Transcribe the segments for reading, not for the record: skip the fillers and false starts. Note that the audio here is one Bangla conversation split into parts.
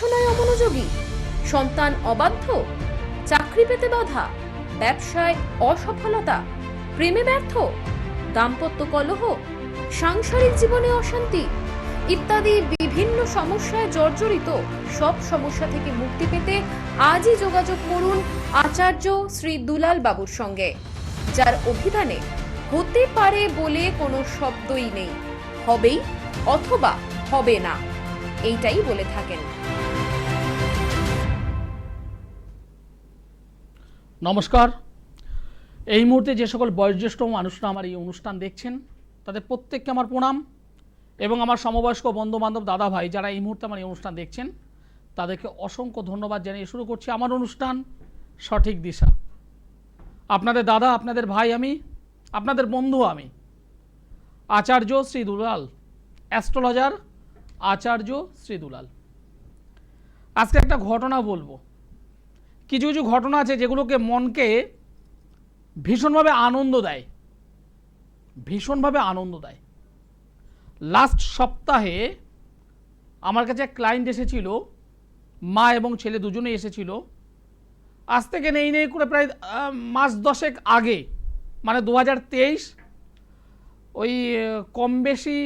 পড়াশোনায় অমনোযোগী, সন্তান অবাধ্য, চাকরি পেতে বাধা, ব্যবসায় অসফলতা, প্রেমে ব্যর্থ, দাম্পত্য কলহ, সাংসারিক জীবনে অশান্তি ইত্যাদি বিভিন্ন সমস্যায় জর্জরিত। সব সমস্যা থেকে মুক্তি পেতে আজই যোগাযোগ করুন আচার্য শ্রী দুলাল বাবুর সঙ্গে, যার অভিধানে হতে পারে বলে কোনো শব্দই নেই, হবেই অথবা হবে না, এইটাই বলে থাকেন। নমস্কার। এই মুহূর্তে যে সকল বয়োজ্যেষ্ঠ মানুষরা আমার এই অনুষ্ঠান দেখছেন তাদের প্রত্যেককে আমার প্রণাম, এবং আমার সমবয়স্ক বন্ধুবান্ধব দাদা ভাই যারা এই মুহূর্তে আমার এই অনুষ্ঠান দেখছেন তাদেরকে অসংখ্য ধন্যবাদ জানিয়ে শুরু করছি আমার অনুষ্ঠান সঠিক দিশা। আপনাদের দাদা, আপনাদের ভাই আমি, আপনাদের বন্ধু আমি, আচার্য শ্রী দুলাল, অ্যাস্ট্রোলজার আচার্য শ্রী দুলাল। আজকে একটা ঘটনা বলবো। কিছু কিছু ঘটনা আছে যেগুলোকে মনকে ভীষণভাবে আনন্দ দেয়, ভীষণভাবে আনন্দ দেয়। লাস্ট সপ্তাহে আমার কাছে এক ক্লায়েন্ট এসেছিল, মা এবং ছেলে দুজনেই এসেছিল। আজ থেকে নেই করে প্রায় মাস 10 আগে, মানে 2023, ওই কম বেশি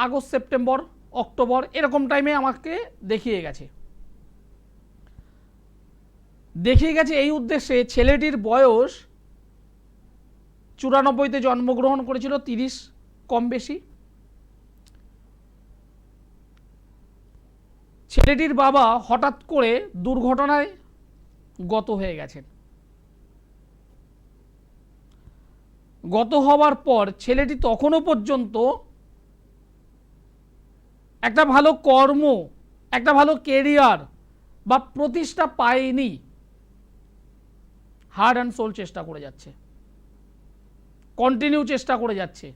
আগস্ট, সেপ্টেম্বর, অক্টোবর এরকম টাইমে আমাকে দেখিয়ে গেছে। এই উদ্দেশ্যে ছেলেটির বয়স 94-তে জন্মগ্রহণ করেছিল, 30 কম বেশি। ছেলেটির বাবা হঠাৎ করে দুর্ঘটনায় গত হয়ে গেছেন। গত হওয়ার পর ছেলেটি তখনও পর্যন্ত একটা ভালো কর্ম, একটা ভালো কেরিয়ার বা প্রতিষ্ঠা পায়নি। হার্ট অ্যান্ড সোল চেষ্টা করে যাচ্ছে, কন্টিনিউ চেষ্টা করে যাচ্ছে,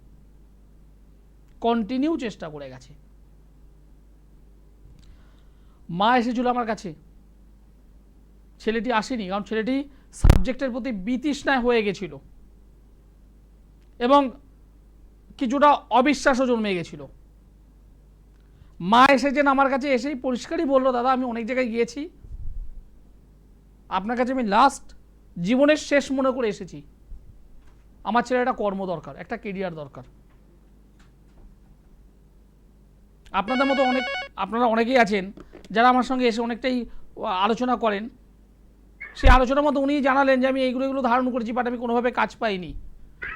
কন্টিনিউ চেষ্টা করে গেছে। মা এসেছিল আমার কাছে, ছেলেটি আসেনি, কারণ ছেলেটি সাবজেক্টের প্রতি বিতৃষ্ণায় হয়ে গেছিল এবং কিছুটা অবিশ্বাসও জন্মে গেছিল। মা এসেছেন আমার কাছে, এসেই পরিষ্কারই বললো, দাদা আমি অনেক জায়গায় গিয়েছি, আপনার কাছে আমি লাস্ট জীবনের শেষ মনে করে এসেছি। আমার ছেলের একটা কর্ম দরকার, একটা কেরিয়ার দরকার। আপনাদের মতো আপনারা অনেকেই আছেন যারা আমার সঙ্গে এসে অনেকটাই আলোচনা করেন। সেই আলোচনার মতো উনি জানালেন যে আমি এইগুলো ধারণ করেছি, বাট আমি কোনোভাবে কাজ পাইনি।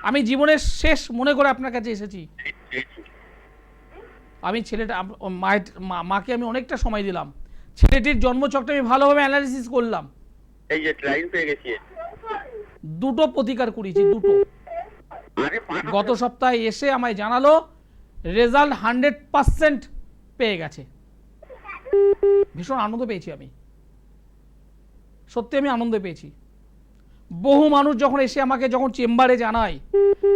আমি জীবনের শেষ মনে করে আপনার কাছে এসেছি। আমি ছেলেটা, মাকে আমি অনেকটা সময় দিলাম, ছেলেটির জন্মচক্রটা আমি ভালোভাবে অ্যানালিসিস করলাম। এই যে ক্লায়েন্ট পেয়ে গেছি, দুটো প্রতিকার করেছি, দুটো। গত সপ্তাহে এসে আমায় জানালো রেজাল্ট 100% পেয়ে গেছে। ভীষণ আনন্দ পেয়েছি আমি, সত্যি আমি আনন্দ পেয়েছি। বহু মানুষ যখন এসে আমাকে যখন চেম্বারে জানায়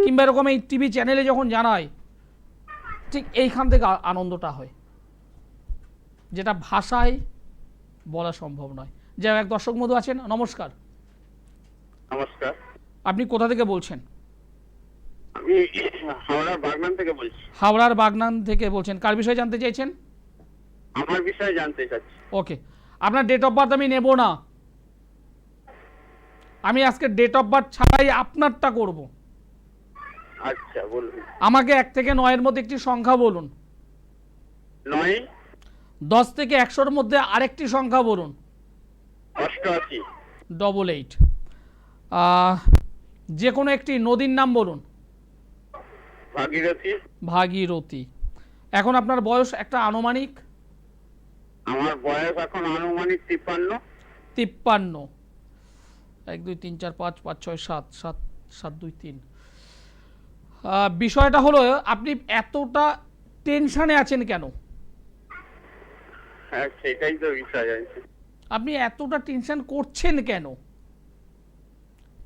কিংবা এরকম এই টিভি চ্যানেলে যখন জানায়, ঠিক এইখান থেকে আনন্দটা হয়, যেটা ভাষায় বলা সম্ভব নয়। যে এক দর্শক বন্ধু আছেন, নমস্কার। নমস্কার। আপনি কোথা থেকে বলছেন? আমি হাওড়ার বাগনান থেকে বলছি। হাওড়ার বাগনান থেকে বলছেন, কার বিষয়ে জানতে চাইছেন? আমার বিষয়ে জানতে চাচ্ছি। ওকে, আপনার ডেট অফ বার্থ আমি নেব না, আমি আজকে ডেট অফ বার্থ ছাড়াই আপনারটা করব। আচ্ছা বলুন। আমাকে 1 থেকে 9-এর মধ্যে একটি সংখ্যা বলুন। 9, 10 থেকে 100-এর মধ্যে আরেকটি সংখ্যা বলুন। 88, 88। যে কোনো একটি নদীর নাম বলুন। ভাগীরথী। ভাগীরথী। এখন আপনার বয়স একটা আনুমানিক? আমার বয়স এখন আনুমানিক 53। 53। 1 2 3 4 5 5 6 7 7 7 2 3। বিষয়টা হলো, আপনি এতটা টেনশনে আছেন কেন? হ্যাঁ সেটাই তো বিষয় আছে। আপনি এতটা টেনশন করছেন কেন?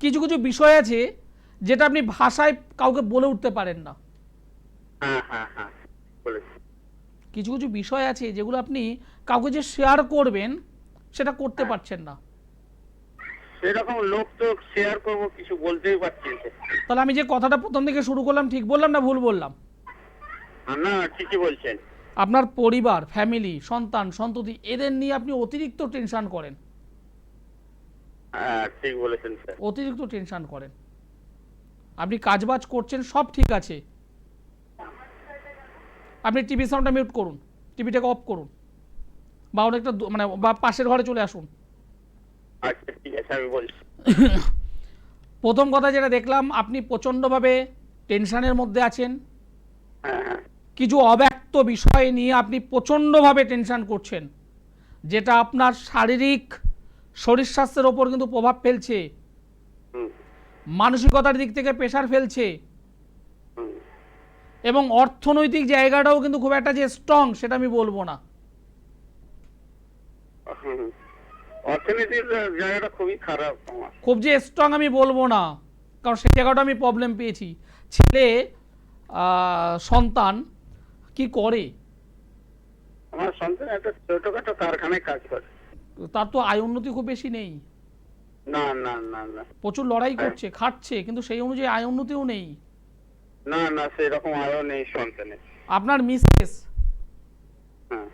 কিছু কিছু বিষয় আছে যেটা আপনি ভাষায় কাউকে বলে উঠতে পারেন না। হ্যাঁ হ্যাঁ হ্যাঁ বলেছি। কিছু কিছু বিষয় আছে যেগুলো আপনি কাউকে যে শেয়ার করবেন সেটা করতে পারছেন না। সেরকম লোক তো শেয়ার করবো, কিছু বলতেই পারছি না। তাহলে আমি যে কথাটা প্রথম থেকে শুরু করলাম ঠিক বললাম না ভুল বললাম? না ঠিকই বলছেন। আপনার পরিবার, ফ্যামিলি, সন্তান, সন্ততি এদের নিয়ে আপনি অতিরিক্ত টেনশন করেন, হ্যাঁ ঠিক বলেছেন স্যার। অতিরিক্ত টেনশন করেন। আপনি কাজবাজ করছেন, সব ঠিক আছে, আপনি টিভি সাউন্ডটা মিউট করুন, টিভিটাকে অফ করুন, বা অনেকটা মানে বা পাশের ঘরে চলে আসুন। আচ্ছা ঠিক আছে, আমি বলছি। প্রথম কথা যেটা দেখলাম, আপনি প্রচণ্ডভাবে টেনশনের মধ্যে আছেন, হ্যাঁ হ্যাঁ কিছু অব্যক্ত বিষয় নিয়ে আপনি প্রচণ্ডভাবে টেনশন করছেন, যেটা আপনার শারীরিক শরীর স্বাস্থ্যের ওপর কিন্তু প্রভাব ফেলছে, হুম মানসিকতার দিক থেকে প্রেশার ফেলছে, হুম এবং অর্থনৈতিক জায়গাটাও কিন্তু খুব একটা যে স্ট্রং সেটা আমি বলবো না। হুম। অর্থনীতির জায়গাটা খুবই খারাপ আমার। খুব যে স্ট্রং আমি বলবো না, কারণ সেই জায়গাটা আমি প্রবলেম পেয়েছি। ছেলে সন্তান কি করে? আমার সন্তান একটা ছোটখাটো কারখানায় কাজ করে। তার তো আয় উন্নতি খুব বেশি নেই, না না না না প্রচুর লড়াই করছে, খাটছে, কিন্তু সেই অনুযায়ী আয় উন্নতিও নেই। না না, সেরকম আয়ও নেই সন্তানের। আপনার মিসেস, হ্যাঁ,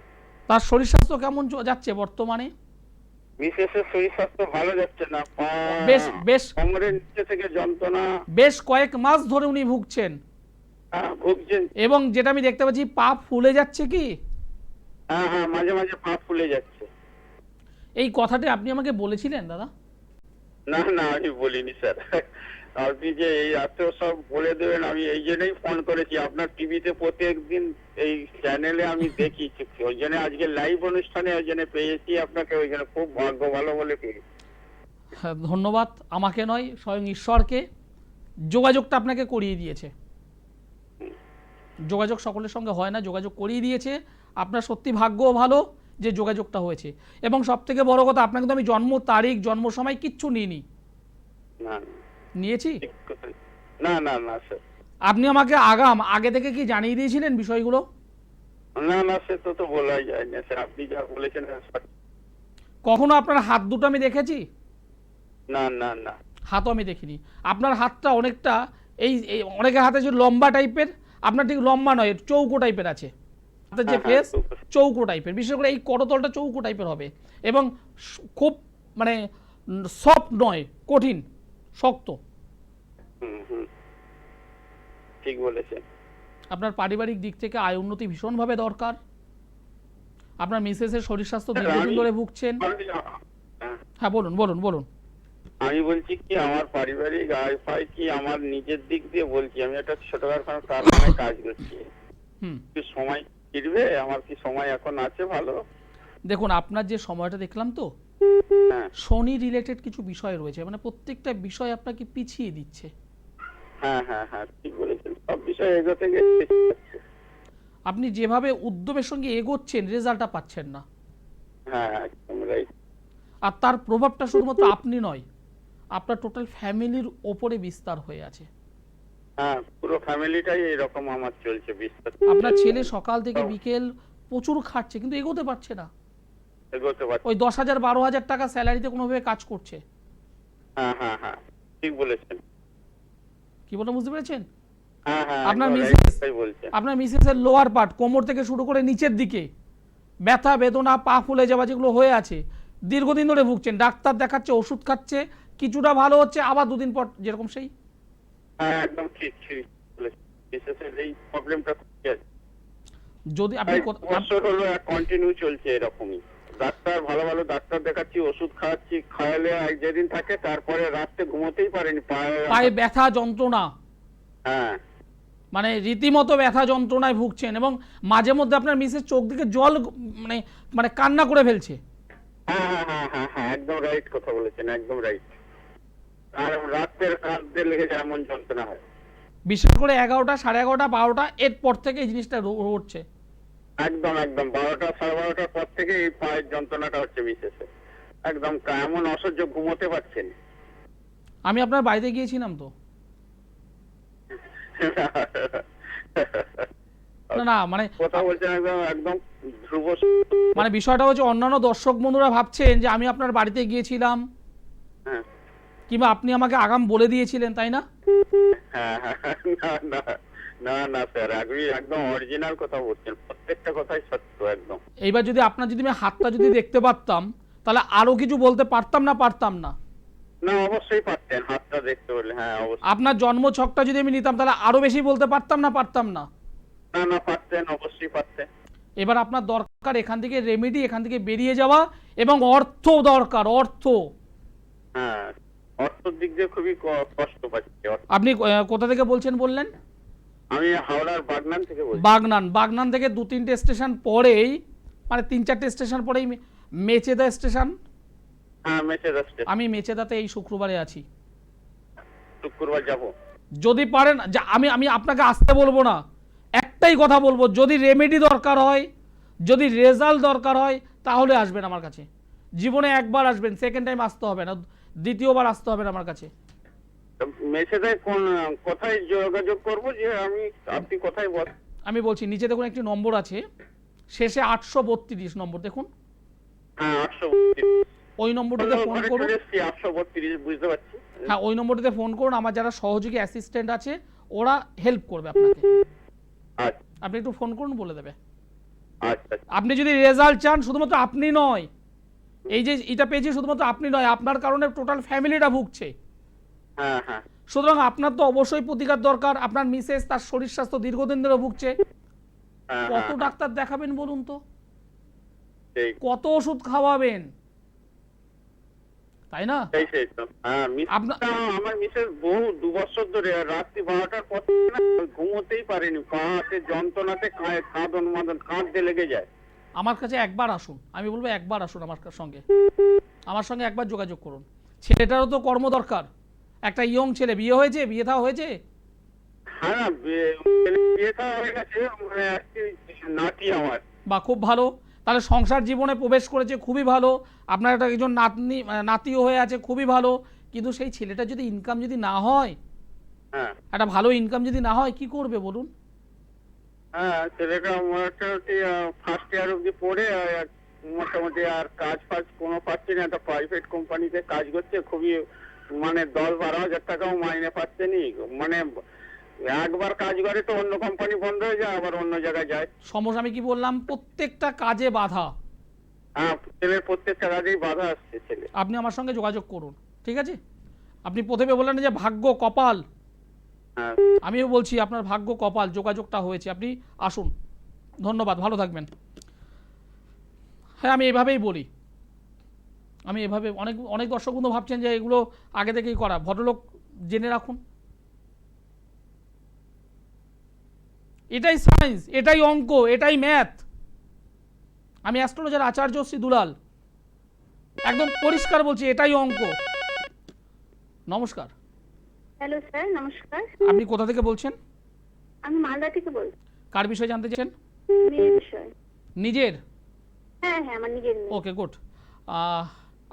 তার শরীর স্বাস্থ্য কেমন যাচ্ছে বর্তমানে? মিসেসের শরীর স্বাস্থ্য ভালো যাচ্ছে না। বেশ বেশ কোমরের নিচে থেকে যন্ত্রণা বেশ কয়েক মাস ধরে উনি ভুগছেন, ভুগছেন। এবং যেটা আমি দেখতে পাচ্ছি পা ফুলে যাচ্ছে কি? হ্যাঁ হ্যাঁ, মাঝে মাঝে পা ফুলে যাচ্ছে। এই কথাটি আপনি আমাকে বলেছিলেন দাদা? না না, আমি বলিনি স্যার। আপনি যে এই রাত্রে সব বলে দেবেন, আমি এই জন্যই ফোন করেছি। আপনার টিভিতে প্রত্যেকদিন এই চ্যানেলে আমি দেখি, ওই জন্য আজকে লাইভ অনুষ্ঠানে ওই জন্য পেয়েছি আপনাকে, ওই জন্য খুব ভাগ্য ভালো বলে পেয়েছি। হ্যাঁ, ধন্যবাদ। আমাকে নয়, স্বয়ং ঈশ্বরকে যোগাযোগটা আপনাকে করিয়ে দিয়েছে। যোগাযোগ সকলের সঙ্গে হয় না, যোগাযোগ করিয়ে দিয়েছে। আপনার সত্যি ভাগ্যও ভালো যে যোগাযোগটা হয়েছে, এবং সব থেকে বড় কথা, আপনাকে তো আমি জন্ম তারিখ, জন্ম সময় কিচ্ছু নিইনি। না নিয়েছি? ঠিক কথা। না না না স্যার, আপনি আমাকে আগে থেকে কি জানিয়ে দিয়েছিলেন বিষয়গুলো? না না, সে তো বলাই যায় না স্যার, আপনি যা বলেছেন সঠিক। কখনো আপনার হাত দুটো আমি দেখেছি? না না না হাতও আমি দেখিনি। আপনার হাতটা অনেকটা এই এই অনেকের হাতে যে লম্বা টাইপের, আপনার ঠিক লম্বা নয়, চৌকো টাইপের আছে হাতের যে হ্যাঁ, হ্যাঁ, ফেস, চৌকো টাইপের। বিশেষ করে এই করতলটা চৌকো টাইপের হবে, এবং খুব মানে সফট নয়, কঠিন, শক্ত। হুম হুম, ঠিক বলেছেন। আপনার পারিবারিক দিক থেকে আয় উন্নতি ভীষণভাবে দরকার। আপনার মিসেসের শরীর স্বাস্থ্য দীর্ঘদিন ধরে ভুগছেন। হ্যাঁ, হ্যাঁ বলুন বলুন বলুন। আমি বলছি কি, আমার পারিবারিক আয় পাই কি, আমার নিজের দিক দিয়ে বলছি, আমি একটা ছোটখাটো কারখানায় কাজ করছি। হুম, কি সময় ফিরবে? আমার কি সময় এখন আছে ভালো? দেখুন আপনার যে সময়টা দেখলাম তো, হ্যাঁ শনি রিলেটেড কিছু বিষয় রয়েছে, মানে প্রত্যেকটা বিষয় আপনাকে পিছিয়ে দিচ্ছে। হ্যাঁ হ্যাঁ হ্যাঁ, ঠিক বলেছেন। সব বিষয় এগোতে গেছে। আপনি যেভাবে উদ্যমের সঙ্গে এগোচ্ছেন, রেজাল্টটা পাচ্ছেন না, হ্যাঁ একদম রাইট। আর তার প্রভাবটা শুধুমাত্র আপনি নয়, আপনার টোটাল ফ্যামিলির ওপরে বিস্তার হয়ে আছে। হ্যাঁ, পুরো ফ্যামিলিটাই এরকম আমার চলছে বিস্তার। আপনার ছেলে সকাল থেকে বিকেল প্রচুর খাটছে, কিন্তু এগোতে পারছে না। এগোতে পারছে। ওই 10,000 12,000 টাকা স্যালারিতে কোনোভাবে কাজ করছে। হ্যাঁ হ্যাঁ হ্যাঁ, ঠিক বলেছেন। কি বলতে বুঝতে পেরেছেন? হ্যাঁ হ্যাঁ, আপনার একদম মিসেস, right কথাই বলছেন। আপনার মিসেসের লোয়ার পার্ট, কোমর থেকে শুরু করে নিচের দিকে ব্যথা বেদনা, পা ফুলে যাওয়া যেগুলো হয়ে আছে, দীর্ঘদিন ধরে ভুগছেন। ডাক্তার দেখাচ্ছে, ওষুধ খাচ্ছে, কিছুটা ভালো হচ্ছে, আবার দুদিন পর যেরকম সেই। হ্যাঁ একদম ঠিক ঠিক বলেছেন। বিশেষের এই প্রবলেমটা আছে। যদি আপনি বছর হলো কন্টিনিউ চলছে এরকমই। ডাক্তার, ভালো ভালো ডাক্তার দেখাচ্ছি, ওষুধ খাওয়াচ্ছি, খাওয়ালে এক যেদিন থাকে, তারপরে রাতে ঘুমোতেই পারেনি, পায়ে ব্যথা যন্ত্রণা, হ্যাঁ মানে রীতিমতো ব্যথা যন্ত্রণায় ভুগছেন, এবং মাঝে মধ্যে আপনার মিসেস চোখ দিকে জল মানে মানে কান্না করে ফেলছে। হ্যাঁ হ্যাঁ হ্যাঁ হ্যাঁ হ্যাঁ, একদম রাইট কথা বলেছেন, একদম রাইট। আর রাতের কাঁদতে লেগে যায়, এমন যন্ত্রণা হয়। বিশেষ করে 11টা, 11:30, 12টা এর পর থেকে এই জিনিসটা ঘটছে। একদম একদম 12টা 12:30টার পর থেকে এই পায়ের যন্ত্রণাটা হচ্ছে বিশেষে। একদম এমন অসহ্য, ঘুমোতে পারছেন। আমি আপনার বাড়িতে গিয়েছিলাম তো। না না, মানে কথা বলছেন একদম একদম ধ্রুব। মানে বিষয়টা হচ্ছে, অন্যান্য দর্শক বন্ধুরা ভাবছেন যে আমি আপনার বাড়িতে গিয়েছিলাম, হ্যাঁ কিংবা আপনি আমাকে আগাম বলে দিয়েছিলেন, তাই না? হ্যাঁ হ্যাঁ, না না না না স্যার, আপনি একদম অরিজিনাল কথা বলছেন, প্রত্যেকটা কথাই সত্য একদম। এইবার যদি আপনার যদি আমি হাতটা যদি দেখতে পারতাম তাহলে আরো কিছু বলতে পারতাম না পারতাম না? না অবশ্যই পারতেন, হাতটা দেখতে বললে, হ্যাঁ অবশ্যই। আপনার জন্ম ছকটা যদি আমি নিতাম তাহলে আরো বেশি বলতে পারতাম না পারতাম না? না না পারতেন, অবশ্যই পারতেন। এবার আপনার দরকার এখান থেকে রেমেডি, এখান থেকে বেরিয়ে যাওয়া, এবং অর্থ দরকার, অর্থ। হ্যাঁ, অর্থের দিক দিয়ে খুবই কষ্ট পাচ্ছি। আপনি কোথা থেকে বলছেন বললেন? আমি হাওড়ার বাগনান থেকে বলছি। বাগনান। বাগনান থেকে 2-3টে স্টেশন পরেই, মানে 3-4টে স্টেশন পরেই মেচেদা স্টেশন। হ্যাঁ মেসেজ আসছে, আমি মেচেদাতে এই শুক্রবারে আছি। শুক্রবার যাবো। যদি পারেন, আমি আমি আপনাকে আসতে বলবো না, একটাই কথা বলবো, যদি রেমেডি দরকার হয়, যদি রেজাল্ট দরকার হয়, তাহলে আসবেন আমার কাছে। জীবনে একবার আসবেন, সেকেন্ড টাইম আসতে হবে না, দ্বিতীয়বার আসতে হবে না আমার কাছে। মেসেজে কোথায় যোগাযোগ করবো, যে আপনি কোথায় বল? আমি বলছি, নিচে দেখুন একটি নম্বর আছে, শেষে 832 নম্বর দেখুন, হ্যাঁ 832। ওই নম্বরটিতে ফোন করুন। 832 বুঝতে পারছি। হ্যাঁ, ওই নম্বরটিতে ফোন করুন। আমার যারা সহযোগী অ্যাসিস্ট্যান্ট আছে ওরা হেল্প করবে আপনাকে। আচ্ছা আপনি একটু ফোন করুন, বলে দেবে। আচ্ছা। আপনি যদি রেজাল্ট চান, শুধুমাত্র আপনি নয়, এই যে এটা পেয়েছি শুধুমাত্র আপনি নয়, আপনার কারণে টোটাল ফ্যামিলিটা ভুগছে। হ্যাঁ হ্যাঁ। সুতরাং আপনার তো অবশ্যই প্রতিকার দরকার। আপনার মিসেস, তার শরীর স্বাস্থ্য দীর্ঘদিন ধরে ভুগছে। হ্যাঁ, কত হ্যাঁ, ডাক্তার দেখাবেন বলুন তো? ঠিক। কত ওষুধ খাওয়াবেন, তাই না? সেই তো। হ্যাঁ আমার মিসেস বহু 2 বছর ধরে রাত্রি 12টার পর থেকে না ঘুমোতেই পারেনি, পা হাতে যন্ত্রণাতে কাঁদতে লেগে যায়। আমার কাছে একবার আসুন, আমি বলবো একবার আসুন আমার সঙ্গে একবার যোগাযোগ করুন। ছেলেটারও তো কর্ম দরকার। একটা ইয়ং ছেলে, বিয়ে হয়েছে, বিয়ে থা হয়েছে? হ্যাঁ বিয়েটা হয়ে গেছে, মানে নাতি আমার। বা খুব ভালো, তাহলে সংসার জীবনে প্রবেশ করেছে, খুবই ভালো। আপনার একটা একজন নাতিও হয়ে আছে, খুবই ভালো। কিন্তু সেই ছেলেটা যদি ইনকাম যদি না হয়, হ্যাঁ একটা ভালো ইনকাম যদি না হয়, কি করবে বলুন? হ্যাঁ, ছেলেটা মোটামুটি ফার্স্ট ইয়ার অব্দি পড়ে মোটামুটি আর কাজ ফাজ কোনো পাচ্ছে না। একটা প্রাইভেট কোম্পানিতে কাজ করছে, খুবই মানে 10-12 হাজার টাকাও মাইনে পাচ্ছে নি। মানে একবার কাজ করে তো অন্য কোম্পানি বন্ধ হয়ে যায়, আবার অন্য জায়গায় যায়। সমস্যা আমি কি বললাম, প্রত্যেকটা কাজে বাধা। হ্যাঁ, ছেলের প্রত্যেকটা কাজেই বাধা আসছে ছেলে। আপনি আমার সঙ্গে যোগাযোগ করুন, ঠিক আছে? আপনি প্রথমে বললেন যে ভাগ্য কপাল, হ্যাঁ আমিও বলছি আপনার ভাগ্য কপাল, যোগাযোগটা হয়েছে। আপনি আসুন, ধন্যবাদ, ভালো থাকবেন। হ্যাঁ, আমি এভাবেই বলি। আমি এভাবে, অনেক অনেক দর্শক বন্ধু ভাবছেন যে এগুলো আগে থেকেই করা। ভদ্রলোক, জেনে রাখুন, এটাই সায়েন্স, এটাই অঙ্ক, এটাই ম্যাথ। আমি অ্যাস্ট্রোলজার আচার্য শ্রী দুলাল, একদম পরিষ্কার বলছি, এটাই অঙ্ক। নমস্কার। হ্যালো স্যার, নমস্কার। আপনি কোথা থেকে বলছেন? আমি মালদা থেকে বলছি। কার বিষয়ে জানতে চাইছেন? মেয়ের বিষয়। নিজের? হ্যাঁ হ্যাঁ, আমার নিজের মেয়ে। ওকে, গুড।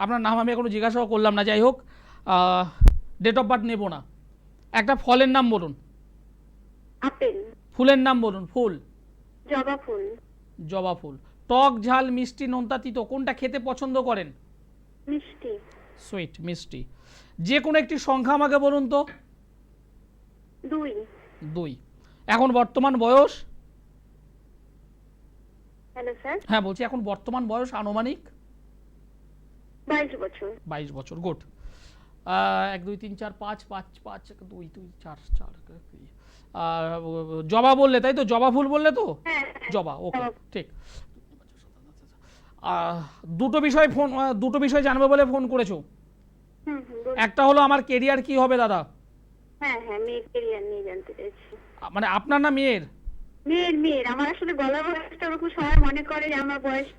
আপনার নাম আমি এখনো জিজ্ঞাসাও করলাম না, যাই হোক। ডেট অফ বার্থ নেব না, একটা ফলের নাম বলুন। আপেল। ফুলের নাম বলুন। ফুল? জবা ফুল। জবা ফুল। টক, ঝাল, মিষ্টি, নোনতা, তিতো কোনটা খেতে পছন্দ করেন? মিষ্টি। সুইট, মিষ্টি। যে কোনো একটি সংখ্যা আমাকে বলুন তো। 2। 2। এখন বর্তমান বয়স? Hello sir. হ্যাঁ বলছি, এখন বর্তমান বয়স আনুমানিক? 22 বছর। 22 বছর, গুড। 1 2 3 4 5 5 5 2 2 4 4। জবা বললে তাই তো? জবা ফুল বললে তো? হ্যাঁ। জবা, ওকে, ঠিক। দুটো বিষয় জানবে বলে ফোন করেছো। বলুন। একটা হলো আমার কেরিয়ার কি হবে দাদা? হ্যাঁ হ্যাঁ, মেয়ের ক্যারিয়ার নিয়ে জানতে চাইছি। মানে আপনার না মেয়ের? মেয়ের। আমার আসলে গলার বয়সটা ওরকম সময় মনে করে যে আমার বয়স।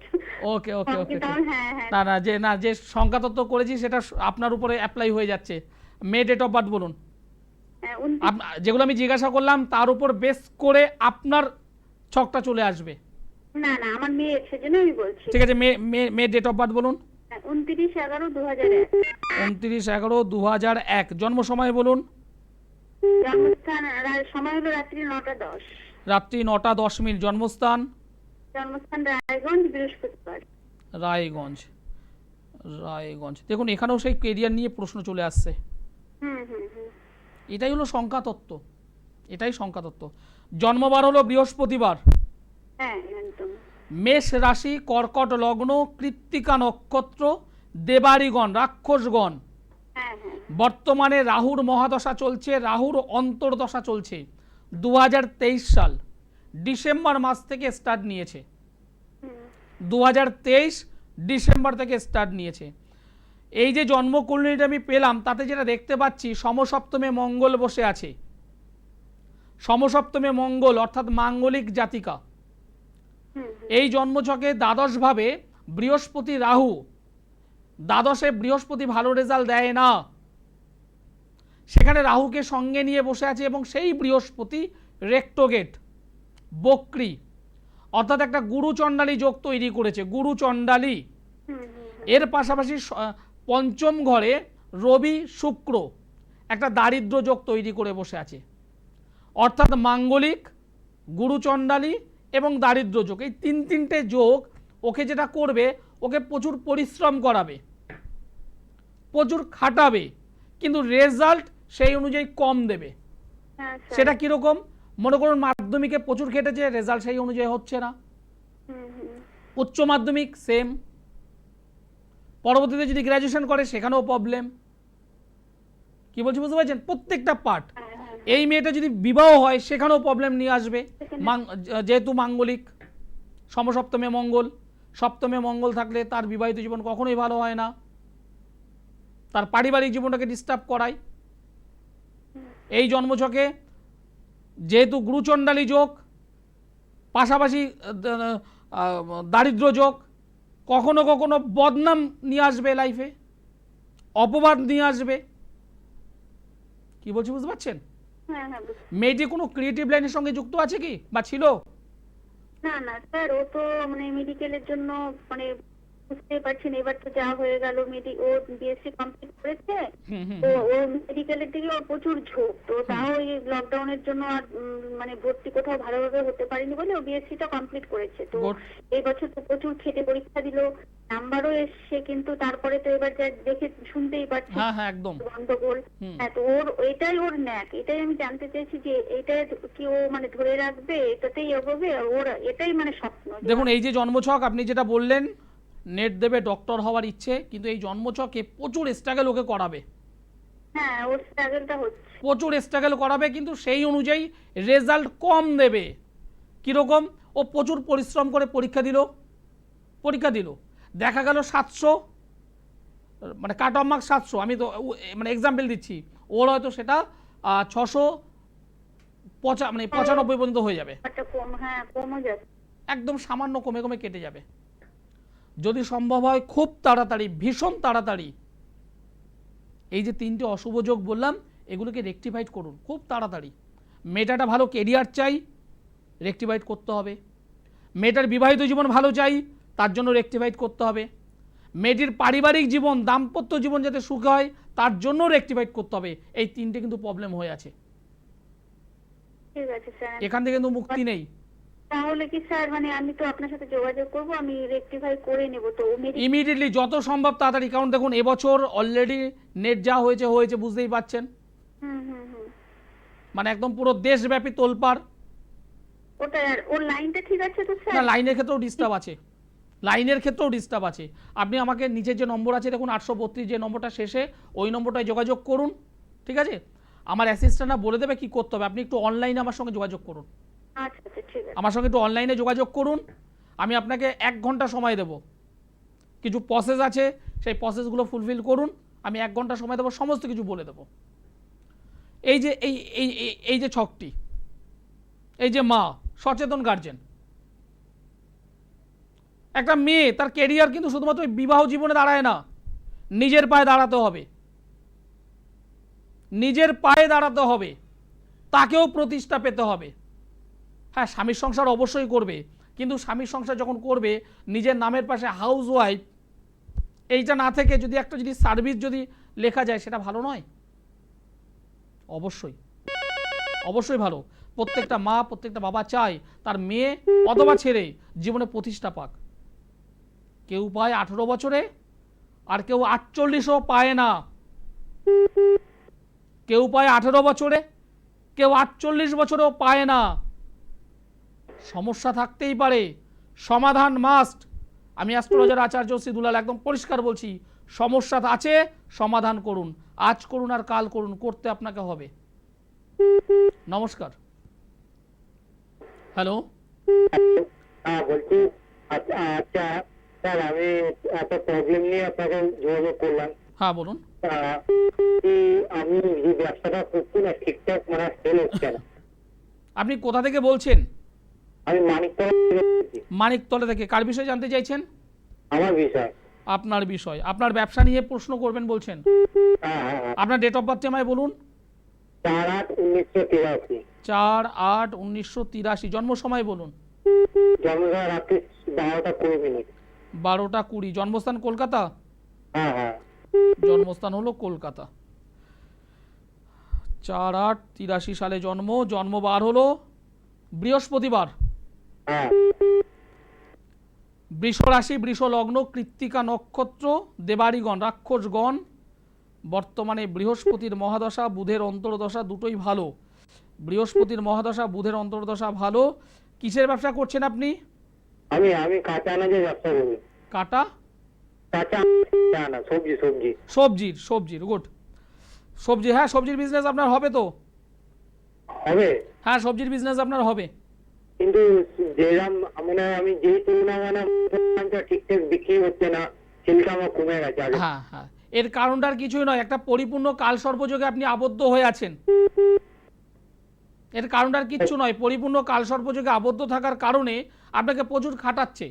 ওকে ওকে ওকে। হ্যাঁ হ্যাঁ। না যে সংখ্যাতত্ত্ব করেছি সেটা আপনার উপরে অ্যাপ্লাই হয়ে যাচ্ছে। মেয়ে ডেট অফ বার্থ বলুন। যেগুলো আমি জিজ্ঞাসা করলাম তার উপর বেস করে আপনার ছকটা চলে আসবে। না আমার মেয়ের, সেজন্য আমি বলছি। ঠিক আছে, মেয়ে ডেট অফ বার্থ বলুন। 29/11/2001। 29/11/2001। জন্ম সময় বলুন। জন্মস্থান সময় হলো রাত্রি 9টা 10। রাত্রি 9টা 10 মিনিট। জন্মস্থান? রায়গঞ্জ, বৃহস্পতিবার। রায়গঞ্জ। দেখুন, এখানেও সেই কেরিয়ার নিয়ে প্রশ্ন চলে আসছে। হুম। এটাই হলো সংখ্যাতত্ত্ব। এটাই সংখ্যাতত্ত্ব। জন্মবার হলো বৃহস্পতিবার, হ্যাঁ একদম। মেষ রাশি, কর্কট লগ্ন, কৃত্তিকা নক্ষত্র, দেবাড়িগণ রাক্ষসগণ। হ্যাঁ হ্যাঁ। বর্তমানে রাহুর মহাদশা চলছে, রাহুর অন্তর্দশা চলছে। 2023 সাল ডিসেম্বর মাস থেকে স্টার্ট নিয়েছে, 2023 ডিসেম্বর থেকে স্টার্ট নিয়েছে। এই যে জন্মকুণ্ডলীটা আমি পেলাম তাতে যেটা দেখতে পাচ্ছি, সমসপ্তমে মঙ্গল বসে আছে। সমসপ্তমে মঙ্গল অর্থাৎ মাঙ্গলিক জাতিকা। এই জন্মছকে দ্বাদশভাবে বৃহস্পতি রাহু, দ্বাদশে বৃহস্পতি ভালো রেজাল্ট দেয় না, সেখানে রাহুকে সঙ্গে নিয়ে বসে আছে এবং সেই বৃহস্পতি রেক্টোগেট বক্রি অর্থাৎ একটা গুরুচণ্ডালী যোগ তৈরি করেছে, গুরুচণ্ডালী। এর পাশাপাশি পঞ্চম ঘরে রবি শুক্র একটা দারিদ্র যোগ তৈরি করে বসে আছে, অর্থাৎ মাঙ্গলিক, গুরুচণ্ডালী এবং দারিদ্র যোগ। এই তিনটে যোগ ওকে যেটা করবে, ওকে প্রচুর পরিশ্রম করাবে, প্রচুর খাটাবে, কিন্তু রেজাল্ট সেই অনুযায়ী কম দেবে। সেটা কিরকম? মনে করুন মাধ্যমিকে প্রচুর খেটেছে, রেজাল্ট সেই অনুযায়ী হচ্ছে না। উচ্চ মাধ্যমিক সেম, পরবর্তীতে যদি গ্র্যাজুয়েশন করে সেখানেও প্রবলেম। কি বলছি বুঝতে পারছেন? প্রত্যেকটা পার্ট। এই মেয়েটা যদি বিবাহ হয় সেখানেও প্রবলেম নিয়ে আসবে, যেহেতু মাঙ্গলিক, সমসপ্তমে মঙ্গল। সপ্তমে মঙ্গল থাকলে তার বিবাহিত জীবন কখনোই ভালো হয় না, তার পারিবারিক জীবনটাকে ডিস্টার্ব করায়। এই জন্মছকে যেহেতু গুরুচণ্ডালী যোগ, পাশাপাশি দারিদ্র যোগ, কখনো কখনো বদনাম নিয়ে আসবে লাইফে, অপবাদ নিয়ে আসবে। কি বলছি বুঝতে পারছেন? মেয়েটি কোনো ক্রিয়েটিভ লাইনের সঙ্গে যুক্ত আছে কি বা ছিল? না না স্যার, ও তো মানে মেডিকেলের জন্য মানে বুঝতে পারছেন, এবার তো যা হয়ে গেল, ও বিএসসি কমপ্লিট করেছে, তো ও মেডিকেলের দিকে ওর প্রচুর ঝোঁক। তো তাও এই লকডাউনের জন্য আর মানে ভর্তি কোথাও ভালোভাবে হতে পারেনি বলে ও বিএসসিটা কমপ্লিট করেছে। তো এই বছর তো প্রচুর খেটে পরীক্ষা দিল, নাম্বারও এসছে, কিন্তু তারপরে তো এবার যা দেখে শুনতেই পাচ্ছি একদম গন্ডগোল। হ্যাঁ, তো ওর এটাই ওর ন্যাক। এটাই আমি জানতে চাইছি যে এটা কি ও মানে ধরে রাখবে, এটাতেই এগোবে, ওর এটাই মানে স্বপ্ন। দেখুন এই যে জন্মছক আপনি যেটা বললেন, নেট দেবে, ডক্টর হওয়ার ইচ্ছে, কিন্তু এই জন্মছকে প্রচুর স্ট্রাগল ওকে করাবে। হ্যাঁ, ওর স্ট্রাগলটা হচ্ছে, প্রচুর স্ট্রাগল করাবে, কিন্তু সেই অনুযায়ী রেজাল্ট কম দেবে। কিরকম? ও প্রচুর পরিশ্রম করে পরীক্ষা দিল, দেখা গেল 700, মানে কাট অফ মার্কস 700, আমি তো মানে এক্সাম্পল দিচ্ছি, ওর হয়তো সেটা 695 পর্যন্ত হয়ে যাবে, একদম সামান্য কমে কমে কেটে যাবে। যদি সম্ভব হয় খুব তাড়াতাড়ি, ভীষণ তাড়াতাড়ি, এই যে 3টে অশুভ যোগ বললাম এগুলোকে রেকটিফাইড করুন খুব তাড়াতাড়ি। মেয়েটাটা ভালো কেরিয়ার চাই, রেকটিফাইড করতে হবে। মেয়েটার বিবাহিত জীবন ভালো চাই, তার জন্য রেকটিফাইড করতে হবে। মেয়েটির পারিবারিক জীবন, দাম্পত্য জীবন যাতে সুখে হয় তার জন্য রেকটিফাইড করতে হবে। এই 3টে কিন্তু প্রবলেম হয়ে আছে, ঠিক আছে স্যার, এখান থেকে কিন্তু মুক্তি নেই। তাহলে কি স্যার মানে আমি তো আপনার সাথে যোগাযোগ করব, আমি রেকটিফাই করে নেব তো ইমিডিয়েটলি, যত সম্ভব তাড়াতাড়ি। কারণ দেখুন এবছর অলরেডি নেট যা হয়েছে বুঝতেই পাচ্ছেন, মানে একদম পুরো দেশব্যাপী তোলপাড়। ওটা ওর লাইনটা ঠিক আছে তো স্যার? না, লাইনের ক্ষেত্রেও ডিস্টার্ব আছে, আপনি আমাকে নিচের যে নম্বর আছে দেখুন 832 যে নম্বরটা শেষে, ওই নম্বরটায় যোগাযোগ করুন, ঠিক আছে? আমার অ্যাসিস্ট্যান্টরা বলে দেবে কি করতে হবে, আপনি একটু অনলাইনে আমার সঙ্গে যোগাযোগ করুন। আচ্ছা ঠিক আছে, আমার সঙ্গে একটু অনলাইনে যোগাযোগ করুন, আমি আপনাকে 1 ঘন্টা সময় দেব। কিছু প্রসেস আছে, সেই প্রসেসগুলো ফুলফিল করুন, আমি 1 ঘন্টা সময় দেবো, সমস্ত কিছু বলে দেবো। এই যে এই যে ছকটি, এই যে মা, সচেতন গার্জেন, একটা মেয়ে তার ক্যারিয়ার কিন্তু শুধুমাত্র বিবাহ জীবনে দাঁড়ায় না, নিজের পায়ে দাঁড়াতে হবে, তাকেও প্রতিষ্ঠা পেতে হবে। হ্যাঁ, স্বামীর সংসার অবশ্যই করবে, কিন্তু স্বামীর সংসার যখন করবে নিজের নামের পাশে হাউস ওয়াইফ এইটা না থেকে যদি একটা সার্ভিস যদি লেখা যায়, সেটা ভালো নয়? অবশ্যই ভালো। প্রত্যেকটা মা, প্রত্যেকটা বাবা চায় তার মেয়ে অথবা ছেলে জীবনে প্রতিষ্ঠা পাক। কেউ পায় 18 বছরে, আর কেউ 48ও পায় না। কেউ পায় 18 বছরে, কেউ 48 বছরেও পায় না। সমস্যা থাকতেই পারে, সমাধান মাস্ট। আমি অ্যাস্ট্রোলজার আচার্য শ্রী দুলাল একদম পরিষ্কার বলছি, সমস্যা আছে, সমাধান করুন। আজ করুন আর কাল করুন, করতে আপনাকে হবে। নমস্কার। হ্যালো, হ্যাঁ বলছি, আচ্ছা আচ্ছা স্যার, আমি একটা প্রবলেম নিয়ে আপনাকে যোগাযোগ করলাম। হ্যাঁ বলুন। আমি যে ব্যবসাটা করছি না, ঠিকঠাক মানে সেল হচ্ছে না। আপনি কোথা থেকে বলছেন? আমি মানিকতলা থেকে বলছি। মানিকতলা থেকে। কার বিষয়ে জানতে চাইছেন? আমার বিষয়। আপনার বিষয়, আপনার ব্যবসা নিয়ে প্রশ্ন করবেন বলছেন। হ্যাঁ হ্যাঁ হ্যাঁ। আপনার ডেট অফ বার্থ আমায় বলুন। 4/8/1983। 4/8/1983। জন্ম সময় বলুন। জন্মদিন রাত্রি 12:20। 12:20। জন্মস্থান কলকাতা? হ্যাঁ হ্যাঁ। জন্মস্থান হলো কলকাতা। 4/8/83 সালে জন্ম। জন্মবার হলো বৃহস্পতিবার। হ্যাঁ। বৃষ রাশি, বৃষ লগ্ন, কৃত্তিকা নক্ষত্র, দেবাড়িগণ, রাক্ষসগণ। বর্তমানে বৃহস্পতির মহাদশা, বুধের অন্তর্দশা দুটোই ভালো। বৃহস্পতির মহাদশা, বুধের অন্তর্দশা ভালো। কিসের ব্যবসা করছেন আপনি? আমি আমি কাঁচা আনাজের ব্যবসা করি। কাটা? কাঁচা আনাজ, সবজি সবজি। সবজির গুড। সবজি, হ্যাঁ সবজির বিজনেস আপনার হবে তো? হবে। হ্যাঁ সবজির বিজনেস আপনার হবে। কিন্তু যেরকম মানে আমি যেই তুলনা মানে ঠিকঠাক বিক্রি হচ্ছে না, সেলটা আমার কমে গেছে আগে। হ্যাঁ হ্যাঁ, এর কারণটার কিছুই নয়, একটা পরিপূর্ণ কালসর্পযোগে আপনি আবদ্ধ হয়ে আছেন। এর কারণটার কিচ্ছু নয়, পরিপূর্ণ কালসর্পযোগে আবদ্ধ থাকার কারণে আপনাকে প্রচুর খাটাচ্ছে।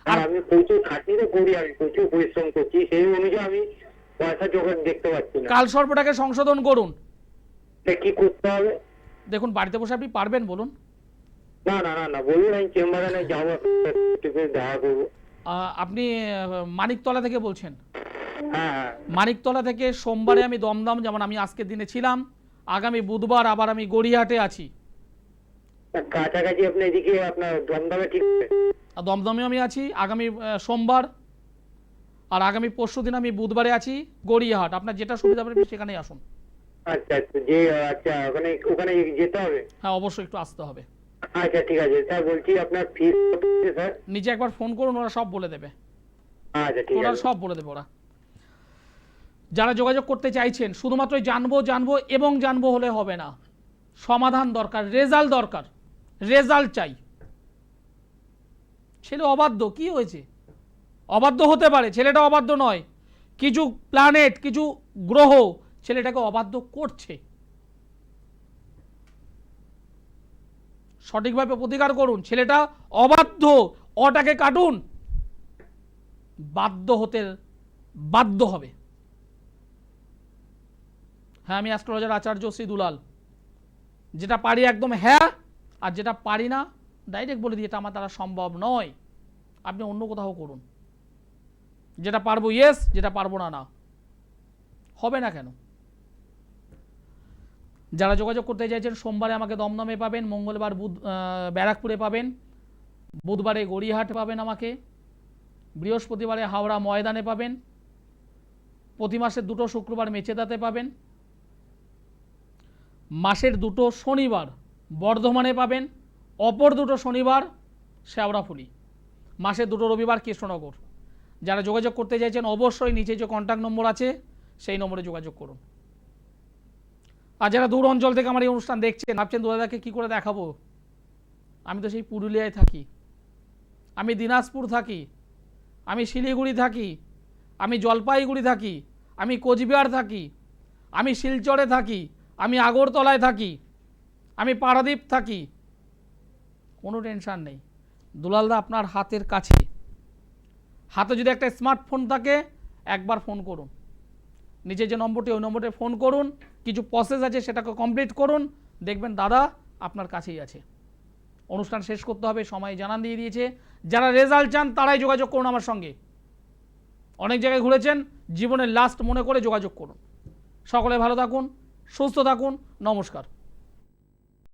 আর আমি প্রচুর খাটনি তো করি, আমি প্রচুর পরিশ্রম করছি, সেই অনুযায়ী আমি পয়সা জোগাড় দেখতে পাচ্ছি না। কালসর্পটাকে সংশোধন করুন। তা কি করতে হবে? দেখুন, বাড়িতে বসে আপনি পারবেন বলুন? না না না না, বলুন, আমি চেম্বারে যাবো, একটু করে দেখা করবো। আপনি মানিকতলা থেকে বলছেন? হ্যাঁ হ্যাঁ। মানিকতলা থেকে সোমবারে আমি দমদম, যেমন আমি আজকের দিনে ছিলাম, আগামী বুধবার আবার আমি গড়িয়াহাটে আছি। তা কাছাকাছি আপনি এদিকে আপনার দমদমে ঠিক আছে? আর দমদমে আমি আছি আগামী সোমবার, আর আগামী পরশুদিন আমি বুধবারে আছি গড়িয়াহাট। আপনার যেটা সুবিধা হবে সেখানেই আসুন। আচ্ছা আচ্ছা, যে আচ্ছা ওখানে ওখানে যেতে হবে? হ্যাঁ অবশ্যই একটু আসতে হবে। আচ্ছা ঠিক আছে স্যার, বলছি আপনার ফিস কত আছে স্যার? নিচে একবার ফোন করুন, ওরা সব বলে দেবে। আচ্ছা ঠিক ওরা আছে। সব বলে দেবে ওরা। যারা যোগাযোগ করতে চাইছেন, শুধুমাত্র জানবো এবং জানবো হলে হবে না, সমাধান দরকার, রেজাল্ট দরকার, রেজাল্ট চাই। ছেলে অবাধ্য, কি হয়েছে? অবাধ্য হতে পারে, ছেলেটা অবাধ্য নয়, কিছু প্ল্যানেট, কিছু গ্রহ ছেলেটাকে অবাধ্য করছে। সঠিকভাবে প্রতিকার করুন। ছেলেটা অবাধ্য, অটাকে কাটুন, বাধ্য হতে বাধ্য হবে। হ্যাঁ, আমি অ্যাস্ট্রোলজার আচার্য শ্রী দুলাল। যেটা পারি একদম হ্যাঁ, আর যেটা পারি না ডাইরেক্ট বলে দিই এটা আমার দ্বারা সম্ভব নয়, আপনি অন্য কোথাও করুন। যেটা পারবো ইয়েস, যেটা পারবো না না। হবে না কেন? যারা যোগাযোগ করতে চাইছেন, সোমবারে আমাকে দমদমে পাবেন, মঙ্গলবার ব্যারাকপুরে পাবেন, বুধবারে গড়িয়াহাট পাবেন আমাকে, বৃহস্পতিবারে হাওড়া ময়দানে পাবেন, প্রতি মাসের 2টো শুক্রবার মেচেদাতে পাবেন, মাসের 2টো শনিবার বর্ধমানে পাবেন, অপর 2টো শনিবার শেওড়াফুলি, মাসের 2টো রবিবার কৃষ্ণনগর। যারা যোগাযোগ করতে চাইছেন অবশ্যই নিচে যে কন্ট্যাক্ট নম্বর আছে সেই নম্বরে যোগাযোগ করুন। আর যারা দূর অঞ্চল থেকে আমার এই অনুষ্ঠান দেখছেন, ভাবছেন দাদাকে কী করে দেখাবো, আমি তো সেই পুরুলিয়ায় থাকি, আমি দিনাজপুর থাকি, আমি শিলিগুড়ি থাকি, আমি জলপাইগুড়ি থাকি, আমি কোচবিহার থাকি, আমি শিলচরে থাকি, আমি আগরতলায় থাকি, আমি পারাদ্বীপ থাকি, কোনো টেনশান নেই। দুলালদা আপনার হাতের কাছে। হাতে যদি একটা স্মার্টফোন থাকে একবার ফোন করুন, নিচে যে নম্বরটি ওই নম্বরে ফোন করুন, কিছু প্রসেস আছে সেটাকে কমপ্লিট করুন, দেখবেন দাদা আপনার কাছেই আছে। অনুষ্ঠান শেষ করতে হবে, সময় জানান দিয়ে দিয়েছে। যারা রেজাল্ট চান তারাই যোগাযোগ করুন আমার সঙ্গে। অনেক জায়গায় ঘুরেছেন, জীবনের লাস্ট মনে করে যোগাযোগ করুন। সকলে ভালো থাকুন, সুস্থ থাকুন, নমস্কার।